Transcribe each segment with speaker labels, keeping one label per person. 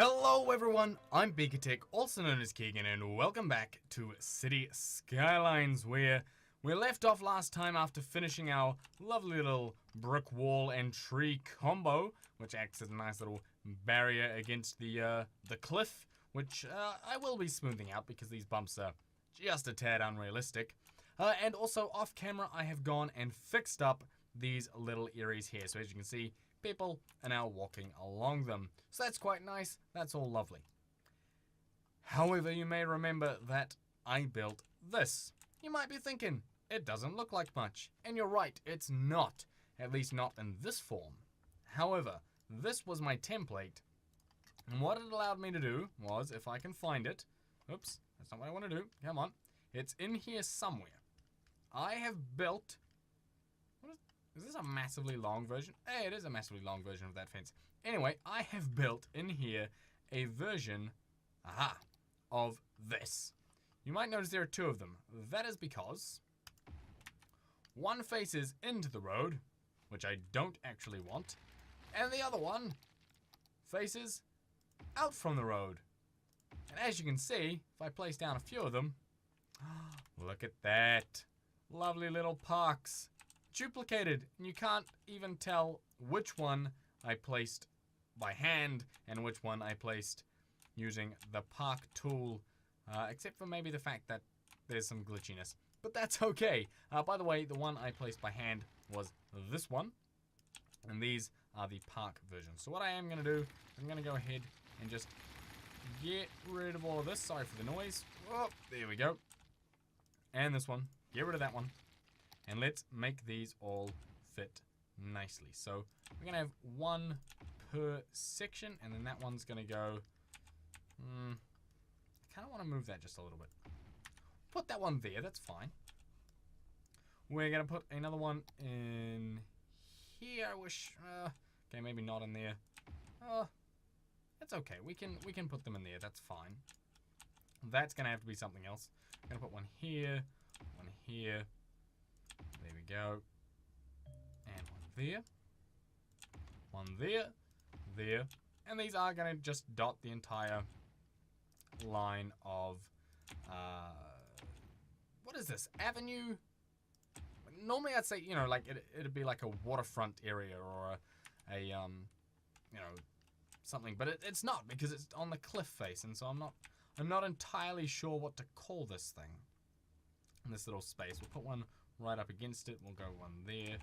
Speaker 1: Hello everyone, I'm BeakerTeck, also known as Keegan, and welcome back to City Skylines, where we left off last time after finishing our lovely little brick wall and tree combo, which acts as a nice little barrier against the cliff, which I will be smoothing out because these bumps are just a tad unrealistic. And also off camera, I have gone and fixed up these little areas here. So as you can see, people are now walking along them. So that's quite nice. That's all lovely. However, you may remember that I built this. You might be thinking, it doesn't look like much. And you're right, it's not. At least not in this form. However, this was my template. And what it allowed me to do was, if I can find it. Oops, that's not what I want to do. Come on. It's in here somewhere. I have built... Is this a massively long version? Hey, it is a massively long version of that fence. Anyway, I have built in here a version, of this. You might notice there are two of them. That is because one faces into the road, which I don't actually want, and the other one faces out from the road. And as you can see, if I place down a few of them, look at that. Lovely little parks. Duplicated, and you can't even tell which one I placed by hand and which one I placed using the park tool, except for maybe the fact that there's some glitchiness, but that's okay. By the way, the one I placed by hand was this one, and these are the park versions. So what I am going to do, I'm going to go ahead and just get rid of all of this. Sorry for the noise. Oh, there we go. And this one, get rid of that one. And let's make these all fit nicely. So we're going to have one per section, and then that one's going to go... I kind of want to move that just a little bit. Put that one there, that's fine. We're going to put another one in here. I wish... okay, maybe not in there. That's okay. We can put them in there, that's fine. That's going to have to be something else. I'm going to put one here, one here. There we go. And one there. One there. There. And these are going to just dot the entire line of... what is this? Avenue? Normally I'd say, you know, like it'd be like a waterfront area or a something. But it's not, because it's on the cliff face. And so I'm not entirely sure what to call this thing. In this little space. We'll put one right up against it. We'll go one there,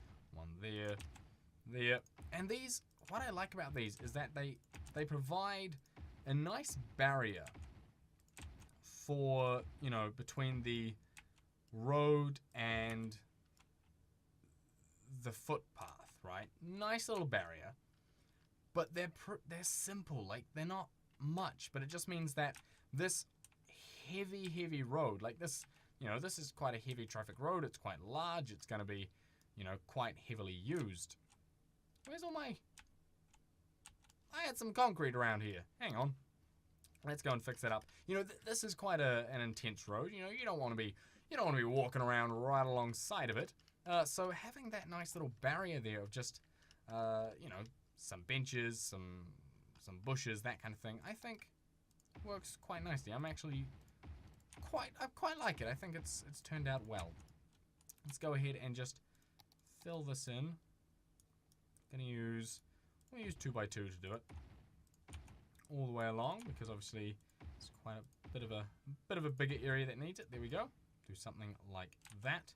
Speaker 1: there. And these, what I like about these is that they provide a nice barrier for, you know, between the road and the footpath, right? Nice little barrier. But they're simple, like they're not much, but it just means that this heavy road, like this, you know, this is quite a heavy traffic road. It's quite large. It's going to be, you know, quite heavily used. Where's all my... I had some concrete around here. Hang on. Let's go and fix that up. You know, this is quite an intense road. You know, you don't want to be walking around right alongside of it. So having that nice little barrier there of just, you know, some benches, some bushes, that kind of thing, I think works quite nicely. I'm actually... I quite like it. I think it's turned out well. Let's go ahead and just fill this in. We'll use 2x2 to do it all the way along, because obviously it's quite a bit of a bigger area that needs it. There we go. Do something like that.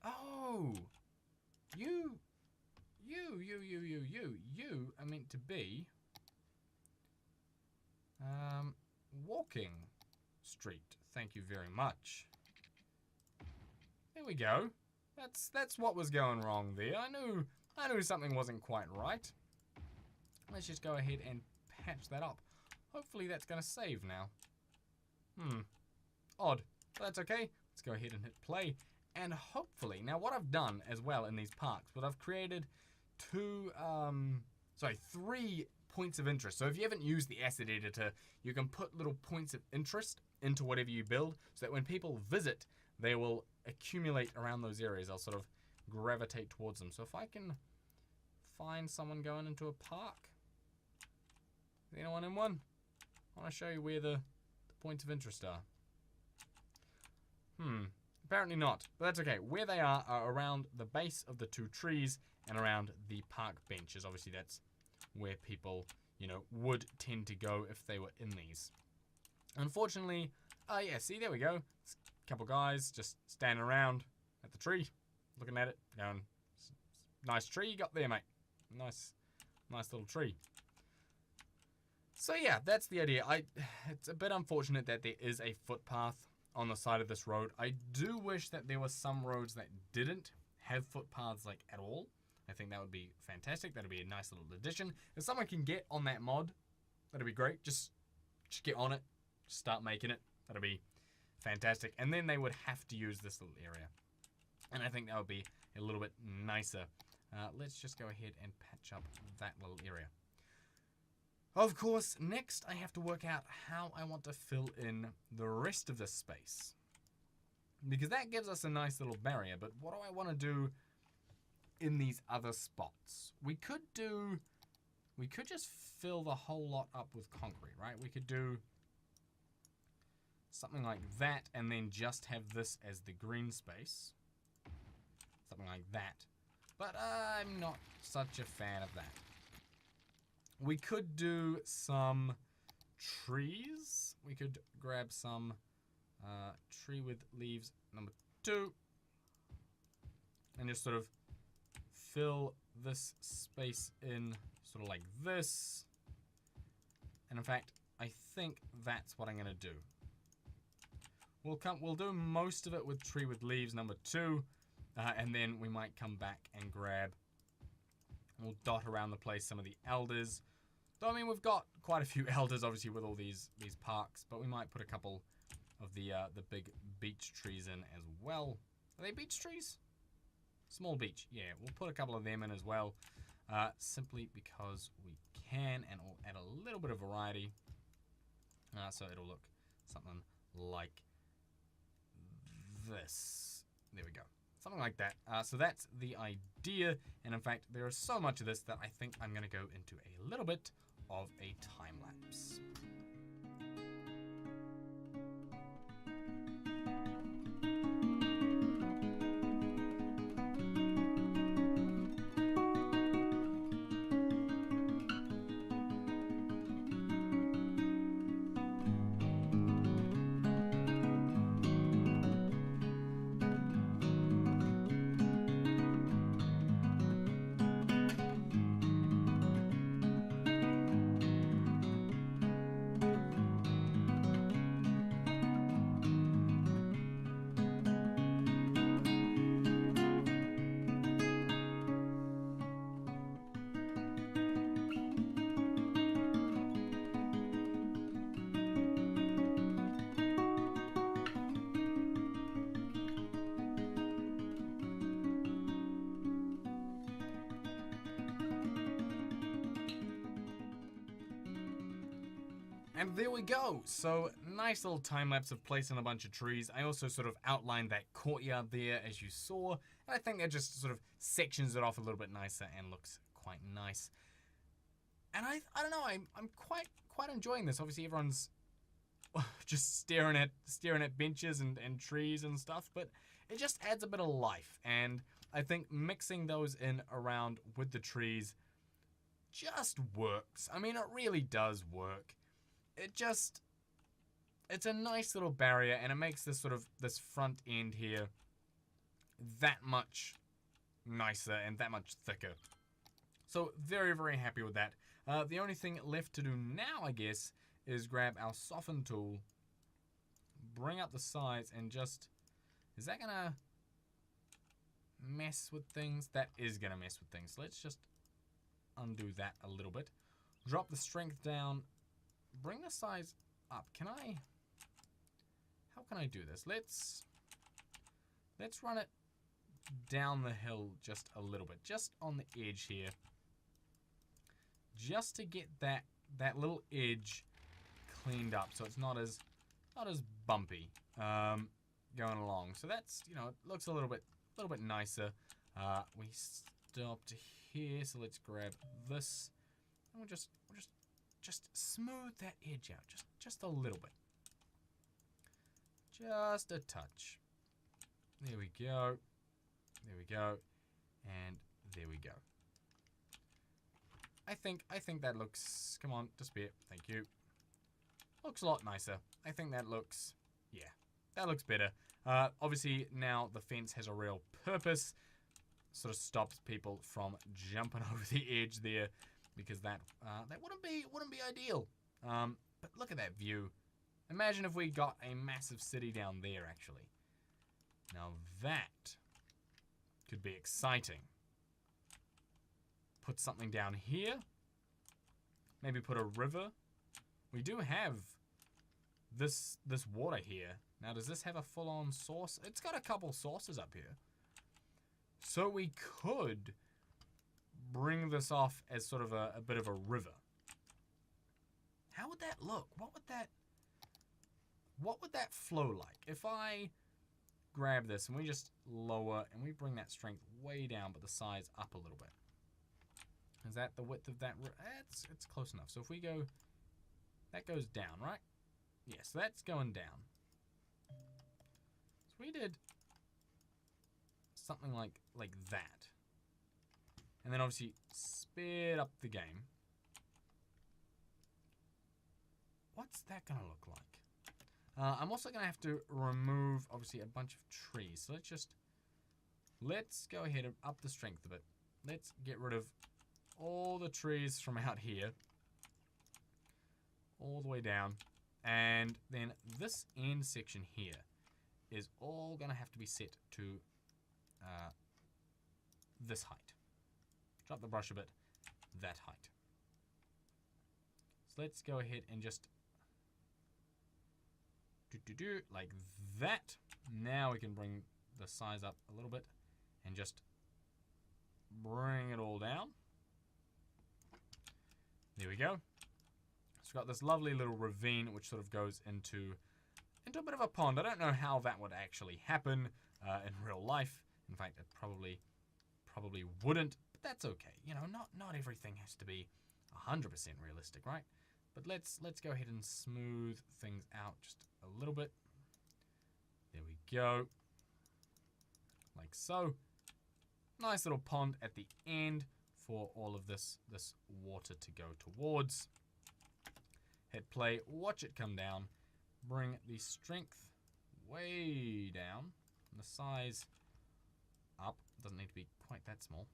Speaker 1: Oh, you are meant to be walking street. Thank you very much. There we go. That's what was going wrong there. I knew something wasn't quite right. Let's just go ahead and patch that up. Hopefully that's going to save now. Odd. But that's okay. Let's go ahead and hit play. And hopefully, now what I've done as well in these parks, but I've created three points of interest. So if you haven't used the asset editor, you can put little points of interest into whatever you build, so that when people visit, they will accumulate around those areas. They'll sort of gravitate towards them. So if I can find someone going into a park, Is anyone in one? I want to show you where the points of interest are. Apparently not, but that's okay. Where they are around the base of the 2 trees and around the park benches. Obviously, that's where people, you know, would tend to go if they were in these. Unfortunately, yeah, see, there we go. A couple guys just standing around at the tree, looking at it, going, nice tree you got there, mate. Nice little tree. So yeah, that's the idea. It's a bit unfortunate that there is a footpath on the side of this road. I do wish that there were some roads that didn't have footpaths like at all. I think that would be fantastic. That'd be a nice little addition. If someone can get on that mod, that'd be great. Just get on it. Just start making it. That'd be fantastic. And then they would have to use this little area. And I think that would be a little bit nicer. Let's just go ahead and patch up that little area. Of course, next I have to work out how I want to fill in the rest of this space. Because that gives us a nice little barrier, but what do I want to do in these other spots? We could just fill the whole lot up with concrete, right? We could do something like that and then just have this as the green space. Something like that. But I'm not such a fan of that. We could do some trees. We could grab some tree with leaves number 2. And just sort of fill this space in sort of like this. And in fact, I think that's what I'm going to do. We'll do most of it with tree with leaves number 2. And then we might come back and grab, we'll dot around the place some of the elders. Though, I mean, we've got quite a few elders, obviously, with all these parks. But we might put a couple of the big beech trees in as well. Are they beech trees? Small beech. Yeah, we'll put a couple of them in as well. Simply because we can, and we'll add a little bit of variety. So it'll look something like this. There we go. Something like that. So that's the idea. And in fact, there is so much of this that I think I'm going to go into a little bit of a time lapse. And there we go. So nice little time lapse of placing a bunch of trees. I also sort of outlined that courtyard there as you saw. And I think that just sort of sections it off a little bit nicer and looks quite nice. And I don't know, I'm quite enjoying this. Obviously everyone's just staring at benches and trees and stuff, but it just adds a bit of life. And I think mixing those in around with the trees just works. I mean, it really does work. It's a nice little barrier, and it makes this this front end here that much nicer and that much thicker. So very, very happy with that. The only thing left to do now, I guess, is grab our soften tool, bring up the sides, and just, is that gonna mess with things? That is gonna mess with things. So let's just undo that a little bit. Drop the strength down. Bring the size up. How can I do this? Let's run it down the hill just a little bit, just on the edge here, just to get that little edge cleaned up, so it's not as bumpy going along. So that's, you know, it looks a little bit nicer. We stopped here, so let's grab this, and we'll just just smooth that edge out. Just a little bit. Just a touch. There we go. There we go. And there we go. I think that looks... Come on, despair. Thank you. Looks a lot nicer. I think that looks... Yeah, that looks better. Obviously, now the fence has a real purpose. Sort of stops people from jumping over the edge there, because that wouldn't be ideal. But look at that view. Imagine if we got a massive city down there, actually. Now that could be exciting. Put something down here. Maybe put a river. We do have this water here. Now, does this have a full-on source? It's got a couple sources up here. So we could bring this off as sort of a bit of a river. How would that look? What would that flow like? If I grab this and we just lower and we bring that strength way down but the size up a little bit. Is that the width of that? It's close enough. So if we go, that goes down, right? Yeah, so that's going down. So we did something like that. And then obviously speed up the game. What's that going to look like? I'm also going to have to remove, obviously, a bunch of trees. So let's go ahead and up the strength a bit. Let's get rid of all the trees from out here. All the way down. And then this end section here is all going to have to be set to this height. Drop the brush a bit. That height. So let's go ahead and just like that. Now we can bring the size up a little bit and just bring it all down. There we go. So we've got this lovely little ravine which sort of goes into a bit of a pond. I don't know how that would actually happen in real life. In fact, it probably wouldn't, but that's okay. You know, not everything has to be 100% realistic, right? But let's go ahead and smooth things out just a little bit. There we go. Like so. Nice little pond at the end for all of this water to go towards. Hit play, watch it come down. Bring the strength way down. And the size up. Doesn't need to be quite that small.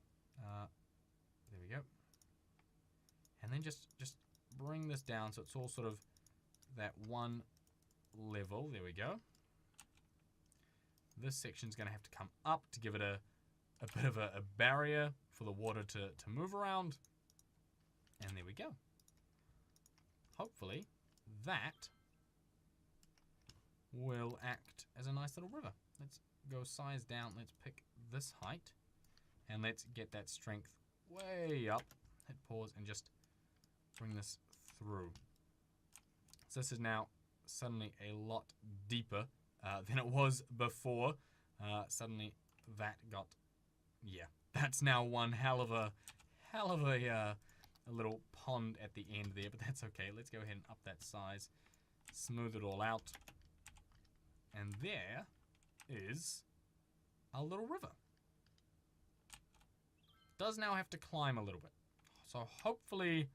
Speaker 1: There we go. And then just bring this down so it's all sort of that one level. There we go. This section's going to have to come up to give it a bit of a barrier for the water to move around. And there we go. Hopefully that will act as a nice little river. Let's go size down. Let's pick this height. And let's get that strength way up. Hit pause and just bring this through. So this is now suddenly a lot deeper than it was before. Suddenly that got, yeah, that's now one hell of a little pond at the end there, but that's okay. Let's go ahead and up that size, smooth it all out, and there is a little river. Does now have to climb a little bit, so hopefully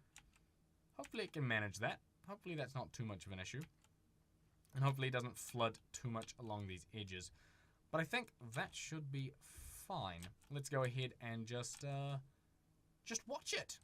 Speaker 1: it can manage that. Hopefully that's not too much of an issue, and hopefully it doesn't flood too much along these edges. But I think that should be fine. Let's go ahead and just watch it.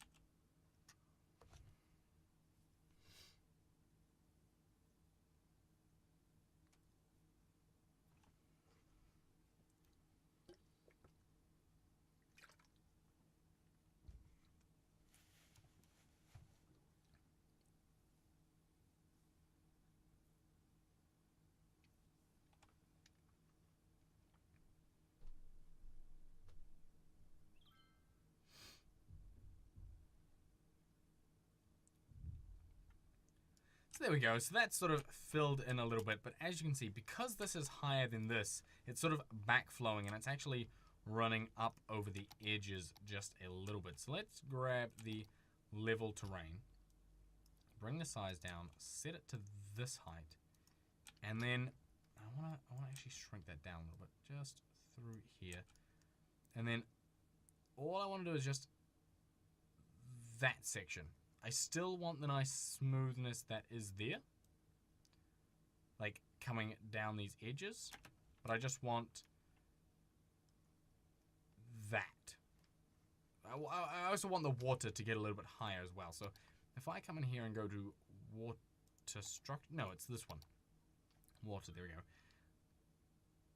Speaker 1: So there we go. So that's sort of filled in a little bit, but as you can see, because this is higher than this, it's sort of backflowing and it's actually running up over the edges just a little bit. So let's grab the level terrain. bring the size down, set it to this height, and then I wanna actually shrink that down a little bit, just through here, and then all I want to do is just that section. I still want the nice smoothness that is there, like coming down these edges, but I just want that. I also want the water to get a little bit higher as well. So if I come in here and go to water structure, no, it's this one. Water, there we go.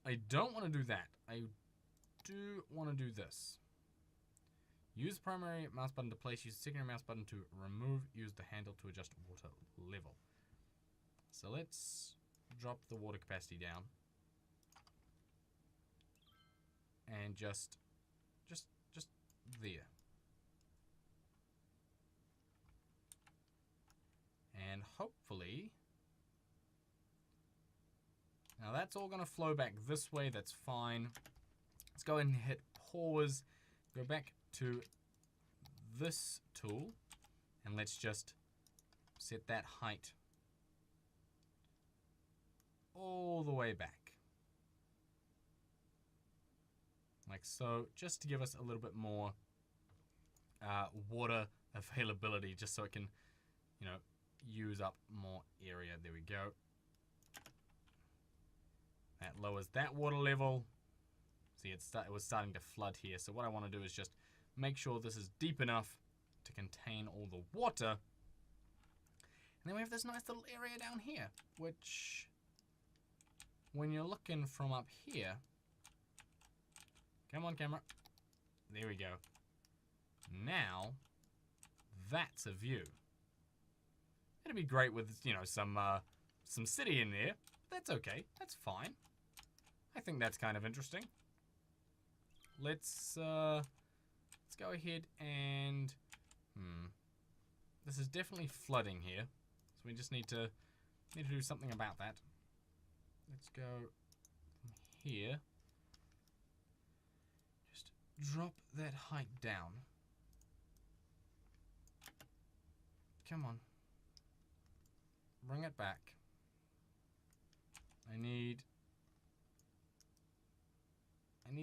Speaker 1: I don't want to do that. I do want to do this. Use the primary mouse button to place, use the secondary mouse button to remove, use the handle to adjust water level. So let's drop the water capacity down. And just there. And hopefully, now that's all going to flow back this way, that's fine. Let's go ahead and hit pause, go back to this tool, and let's just set that height all the way back. Like so, just to give us a little bit more water availability, just so it can, you know, use up more area. There we go. That lowers that water level. See, it was starting to flood here. So what I want to do is just make sure this is deep enough to contain all the water. And then we have this nice little area down here, which, when you're looking from up here, come on, camera. There we go. Now, that's a view. It'd be great with, you know, some city in there. That's okay. That's fine. I think that's kind of interesting. Let's go ahead and this is definitely flooding here, so we just need to do something about that. Let's go from here. Just drop that height down. Come on. Bring it back. I need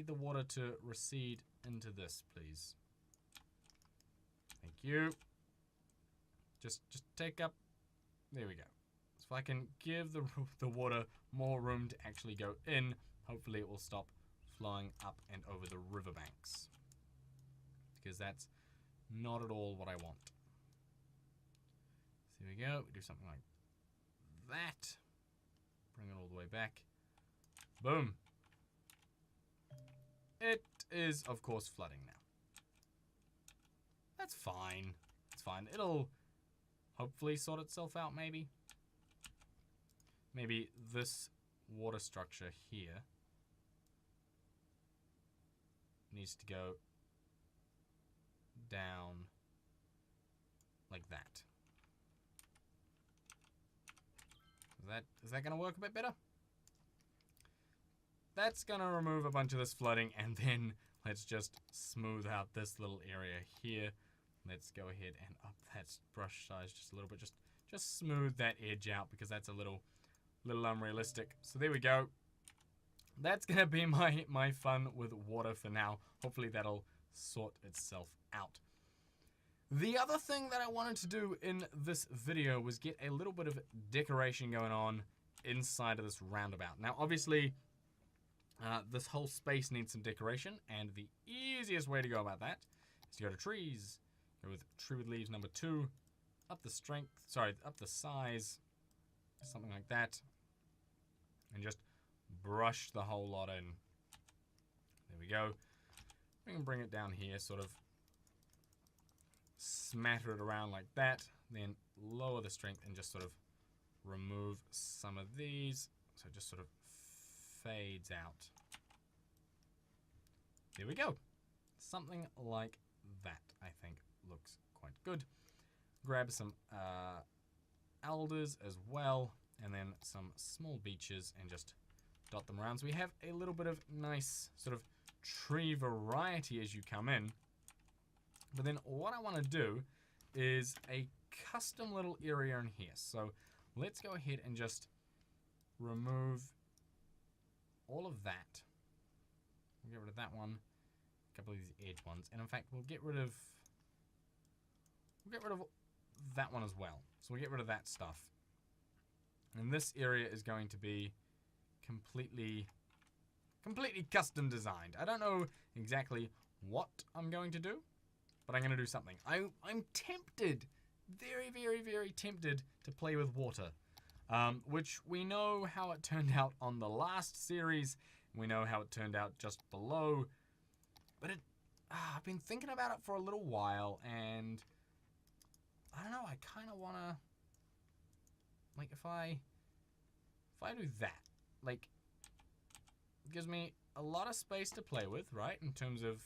Speaker 1: the water to recede into this, please. Thank you. Just take up. There we go. So if I can give the water more room to actually go in, hopefully it will stop flowing up and over the riverbanks. Because that's not at all what I want. So here we go. We do something like that. Bring it all the way back. Boom. It is, of course, flooding now. That's fine. It's fine. It'll hopefully sort itself out, maybe. Maybe this water structure here needs to go down like that. Is that going to work a bit better? That's going to remove a bunch of this flooding, and then let's just smooth out this little area here. Let's go ahead and up that brush size just a little bit. Just smooth that edge out, because that's a little unrealistic. So there we go. That's going to be my fun with water for now. Hopefully that'll sort itself out. The other thing that I wanted to do in this video was get a little bit of decoration going on inside of this roundabout. Now, obviously, this whole space needs some decoration, and the easiest way to go about that is to go to trees, go with tree with leaves number 2, up the size, something like that, and just brush the whole lot in. There we go. We can bring it down here, sort of smatter it around like that, then lower the strength and just sort of remove some of these, so it just sort of fades out. There we go. Something like that, I think, looks quite good. Grab some alders as well, and then some small beeches, and just dot them around. So we have a little bit of nice sort of tree variety as you come in. But then what I want to do is a custom little area in here. So let's go ahead and just remove all of that. We'll get rid of that one, a couple of these edge ones, and in fact we'll get rid of that one as well. So we'll get rid of that stuff. And this area is going to be completely custom designed. I don't know exactly what I'm going to do, but I'm going to do something. I'm tempted, very, very, very tempted to play with water, which we know how it turned out on the last series. We know how it turned out just below, but I've been thinking about it for a little while, and I don't know, I kind of want to, like, if I do that, like, it gives me a lot of space to play with, right, in terms of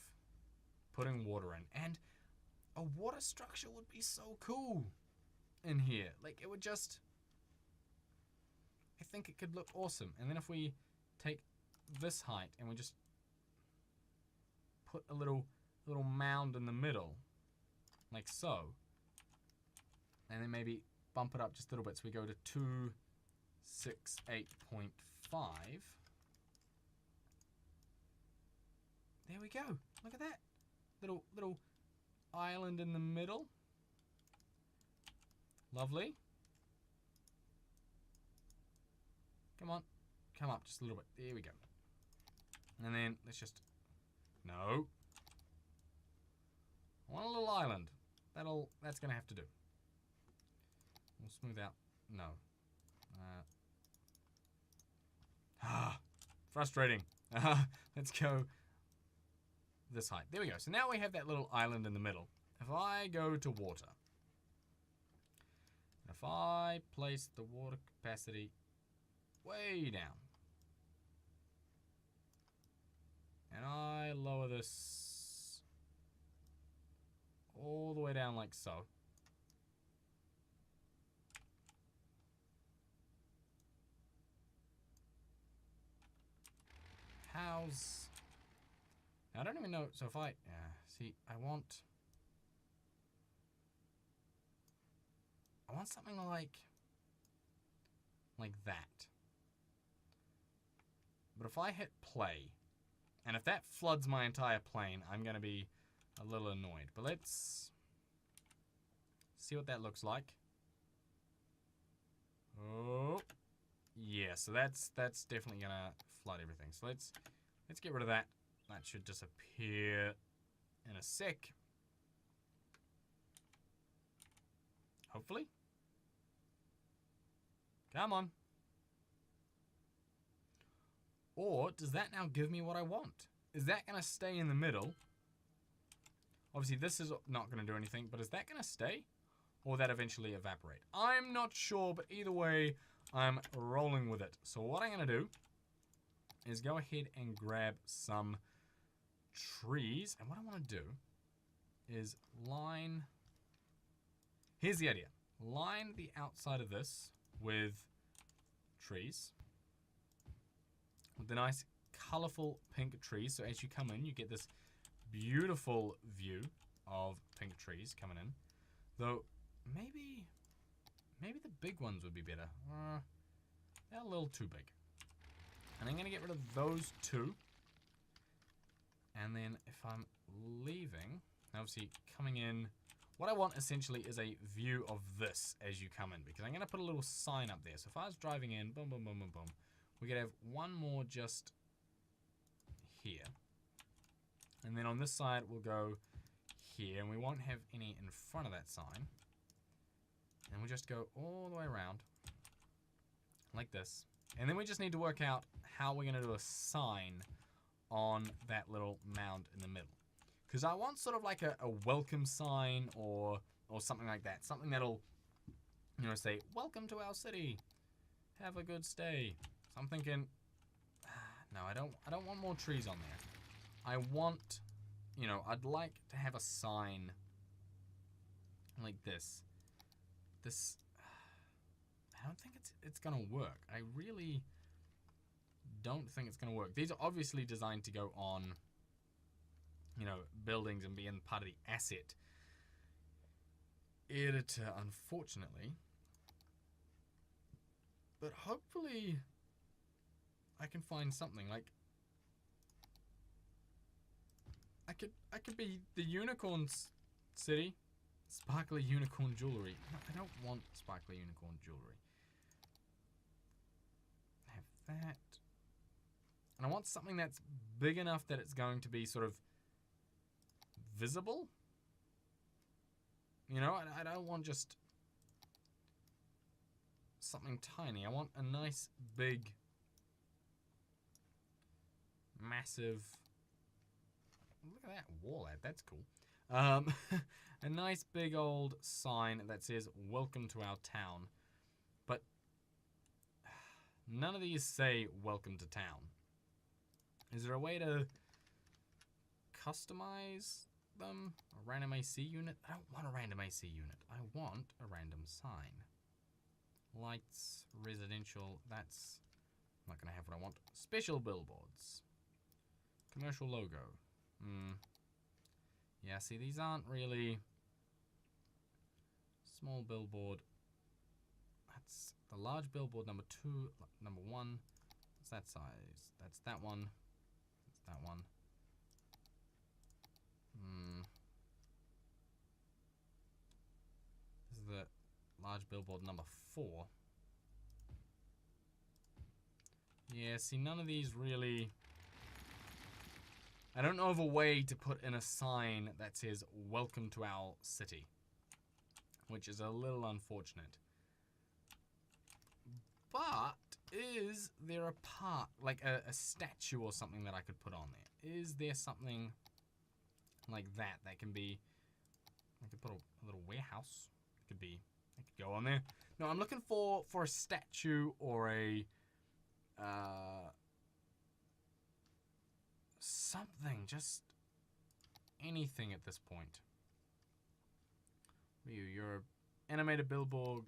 Speaker 1: putting water in, and a water structure would be so cool in here. Like, it would just, I think it could look awesome. And then if we take this height and we just put a little mound in the middle, like so, and then maybe bump it up just a little bit, so we go to 268.5. There we go. Look at that. Little island in the middle. Lovely. Come on. Come up just a little bit. There we go. And then let's just... No. I want a little island. That's going to have to do. We'll smooth out. No. Frustrating. Let's go this height. There we go. So now we have that little island in the middle. If I go to water, if I place the water capacity way down, and I lower this all the way down like so, how's... I don't even know. So if I... see, I want something like that. But if I hit play, and if that floods my entire plane, I'm going to be a little annoyed. But let's see what that looks like. Oh, yeah. So that's definitely going to flood everything. So let's get rid of that. That should disappear in a sec. Hopefully. Come on. Or does that now give me what I want? Is that going to stay in the middle? Obviously, this is not going to do anything, but is that going to stay? Or will that eventually evaporate? I'm not sure, but either way, I'm rolling with it. So what I'm going to do is go ahead and grab some trees. And what I want to do is line... Here's the idea. Line the outside of this with trees. With the nice colorful pink trees. So as you come in, you get this beautiful view of pink trees coming in. Though maybe the big ones would be better. They're a little too big. And I'm going to get rid of those two. And then if I'm leaving, obviously coming in, what I want essentially is a view of this as you come in. Because I'm going to put a little sign up there. So if I was driving in, boom, boom, boom, boom, boom. We could have one more just here. And then on this side, we'll go here. And we won't have any in front of that sign. And we'll just go all the way around. Like this. And then we just need to work out how we're going to do a sign on that little mound in the middle. Because I want sort of like a welcome sign or something like that. Something that'll, you know, say, welcome to our city. Have a good stay. So I'm thinking, no, I don't want more trees on there. I want, you know, I'd like to have a sign like this. This, I don't think it's gonna work. I really don't think it's gonna work. These are obviously designed to go on, you know, buildings and being part of the asset. editor, unfortunately. But hopefully I can find something. Like, I could be the unicorn city. Sparkly unicorn jewelry. No, I don't want sparkly unicorn jewelry. I have that. And I want something that's big enough that it's going to be sort of visible. You know, I don't want just something tiny. I want a nice, big, massive... Look at that wall ad. That's cool. A nice big old sign that says, "Welcome to our town." But none of these say, "Welcome to town." Is there a way to customize them? A random AC unit? I don't want a random AC unit. I want a random sign. Lights, residential, that's not going to have what I want. Special billboards. Commercial logo. Yeah, see, these aren't really... Small billboard. That's the large billboard number 2, number 1. What's that size? That's that one. That's that one. This is the large billboard number 4. Yeah, see, none of these really... I don't know of a way to put in a sign that says, "Welcome to our city," which is a little unfortunate. But is there a part, like a statue or something that I could put on there? Is there something like that that can be... I could put a little warehouse. It could be... I could go on there. No, I'm looking for a statue or a... something, just anything at this point. You're animated billboard,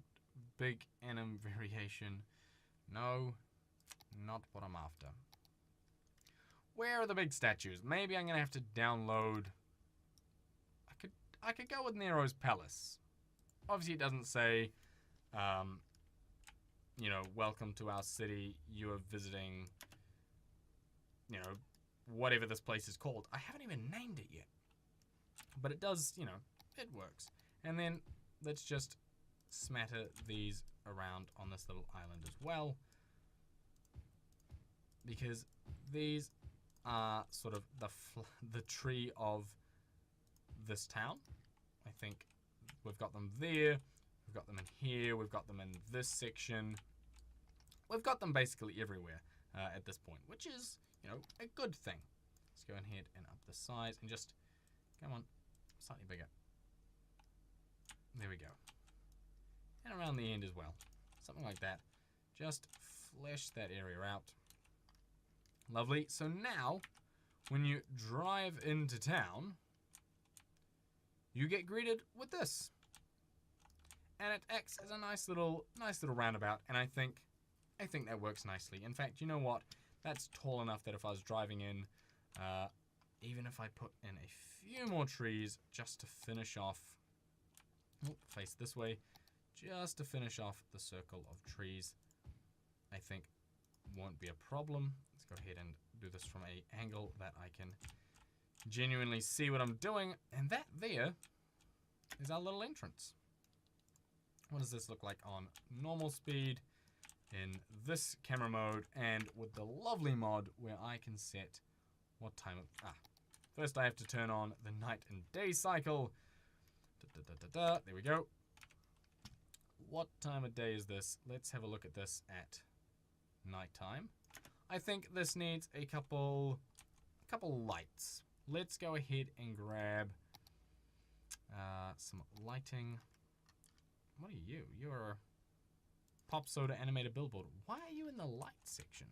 Speaker 1: big anim variation. No, not what I'm after. Where are the big statues? Maybe I'm gonna have to download. I could go with Nero's Palace. Obviously, it doesn't say, you know, "Welcome to our city. You are visiting, you know, whatever this place is called." I haven't even named it yet. But it does, you know, it works. And then let's just smatter these around on this little island as well. Because these are sort of the tree of this town. I think we've got them there. We've got them in here. We've got them in this section. We've got them basically everywhere at this point, which is, you know, a good thing. Let's go ahead and up the size and just, come on, slightly bigger. There we go. And around the end as well. Something like that. Just flesh that area out. Lovely. So now, when you drive into town, you get greeted with this. And it acts as a nice little roundabout, and I think that works nicely. In fact, you know what? That's tall enough that if I was driving in, even if I put in a few more trees just to finish off, face this way, just to finish off the circle of trees, I think won't be a problem. Let's go ahead and do this from an angle that I can genuinely see what I'm doing. And that there is our little entrance. What does this look like on normal speed in this camera mode and with the lovely mod where I can set what time of... First I have to turn on the night and day cycle. There we go. What time of day is this? Let's have a look at this at nighttime. I think this needs a couple lights. Let's go ahead and grab some lighting. What are you? You're a pop soda animated billboard. Why are you in the light section?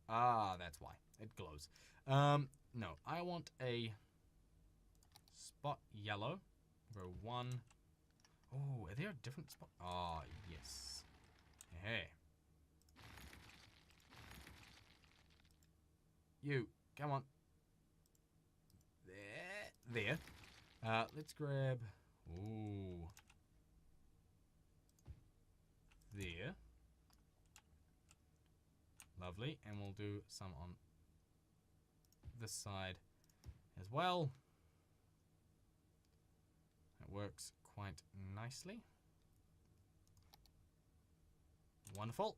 Speaker 1: That's why. It glows. No, I want a spot yellow. Go 1. Oh, are there a different spot? Oh, yes. Hey. You, come on. There. Let's grab... Ooh. There. Lovely. And we'll do some on this side as well. That works quite nicely. Wonderful.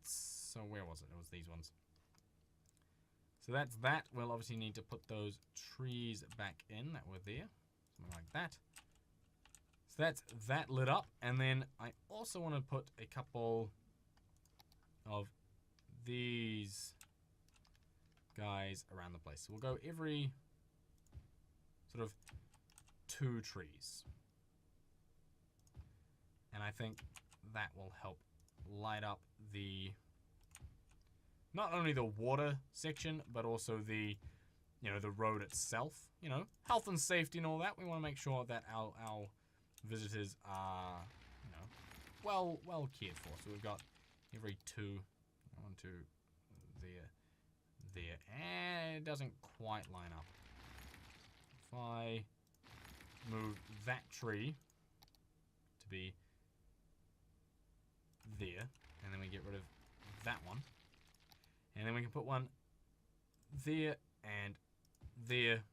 Speaker 1: So where was it? It was these ones. So that's that. We'll obviously need to put those trees back in that were there. Something like that. So that's that lit up. And then I also want to put a couple of these guys around the place. So we'll go every sort of 2 trees. And I think that will help light up the... not only the water section, but also the, you know, the road itself. You know, health and safety and all that. We want to make sure that our visitors are, you know, well cared for. So we've got every 2, 1, 2, there, and it doesn't quite line up. If I move that tree to be there, and then we get rid of that one. And then we can put one there and there.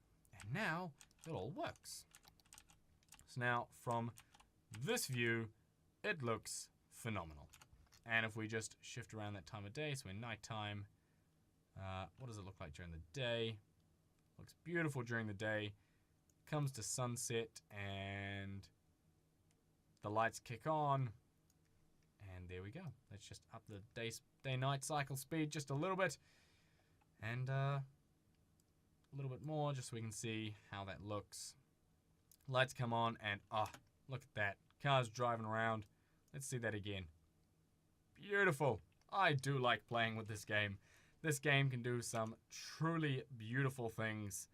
Speaker 1: And now it all works. So now from this view, it looks phenomenal. And if we just shift around that time of day, so in nighttime, what does it look like during the day? Looks beautiful during the day. Comes to sunset and the lights kick on. And there we go. Let's just up the day-night cycle speed just a little bit. And a little bit more just so we can see how that looks. Lights come on and look at that. Cars driving around. Let's see that again. Beautiful. I do like playing with this game. This game can do some truly beautiful things.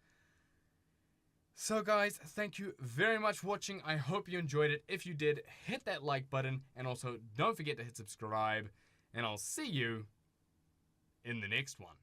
Speaker 1: So guys, thank you very much for watching. I hope you enjoyed it. If you did, hit that like button. And also, don't forget to hit subscribe. And I'll see you in the next one.